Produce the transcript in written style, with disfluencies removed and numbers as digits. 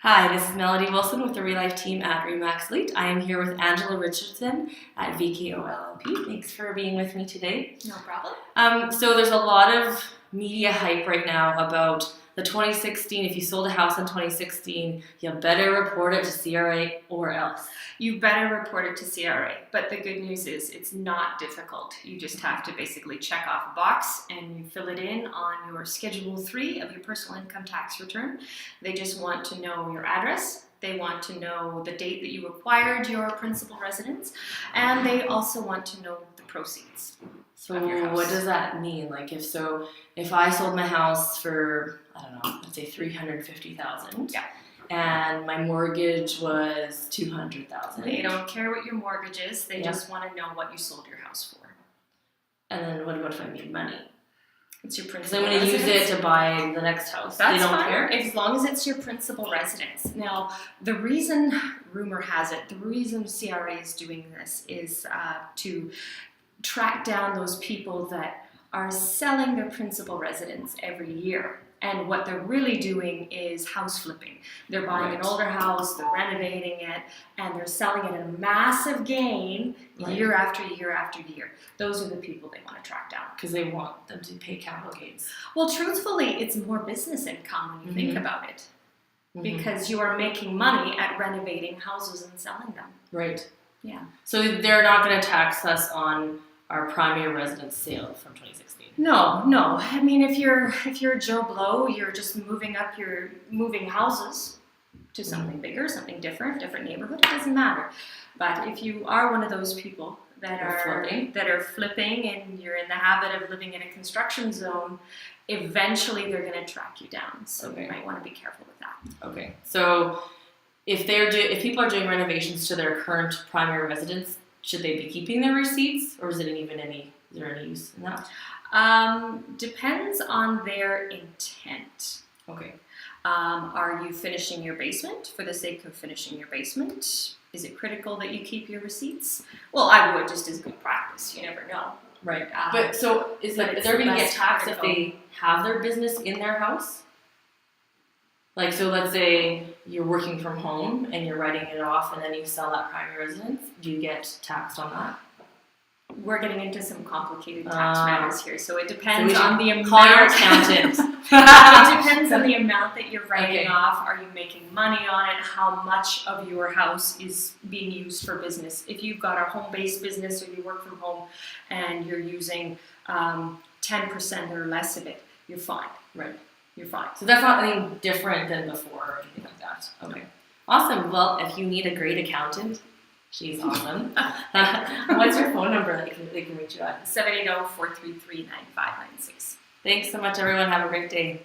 Hi, this is Melody Wilson with the Real Life team at Remax Elite. I am here with Angela Richardson at VKO LLP. Thanks for being with me today. No problem. So there's a lot of media hype right now about the 2016. If you sold a house in 2016, you better report it to CRA or else. You better report it to CRA, but the good news is it's not difficult. You just have to basically check off a box and you fill it in on your Schedule 3 of your personal income tax return. They just want to know your address. They want to know the date that you acquired your principal residence, and they also want to know the proceeds. So what does that mean? If I sold my house for, let's say $350,000. Yeah. And my mortgage was $200,000. They don't care what your mortgage is. They just want to know what you sold your house for. And then what if I made money? It's your principal Because I'm going to use it to buy the next house. That's they don't fine, care? as long as it's your principal residence. Now, the reason, rumor has it, the reason CRA is doing this is to track down those people that are selling their principal residence every year. And what they're really doing is house flipping. They're buying an older house, they're renovating it, and they're selling it at a massive gain year after year after year. Those are the people they want to track down. Because they want them to pay capital gains. Well, truthfully, it's more business income when you think about it. Because you are making money at renovating houses and selling them. Right. Yeah. So they're not going to tax us on our primary residence sale from 2016. No. I mean, if you're Joe Blow, you're just moving houses to something bigger, something different neighborhood. It doesn't matter. But if you are one of those people that are flipping, and you're in the habit of living in a construction zone, eventually they're going to track you down. So you might want to be careful with that. Okay. So if people are doing renovations to their current primary residence, should they be keeping their receipts, or is there any use in that? Depends on their intent. Okay. Are you finishing your basement for the sake of finishing your basement? Is it critical that you keep your receipts? Well, I would, just as good practice. You never know. Right. But so they're going to get taxed if they have their business in their house? So let's say you're working from home and you're writing it off and then you sell that primary residence. Do you get taxed on that? We're getting into some complicated tax matters here, so it depends on the amount. Call your accountant. It depends on the amount that you're writing off. Are you making money on it? How much of your house is being used for business? If you've got a home-based business or you work from home and you're using 10% or less of it, you're fine. Right. You're fine. So that's not anything different than before or anything like that. Okay. Awesome. Well, if you need a great accountant, she's awesome. What's your phone number that they can reach you at? 780-433-9596. Thanks so much, everyone. Have a great day.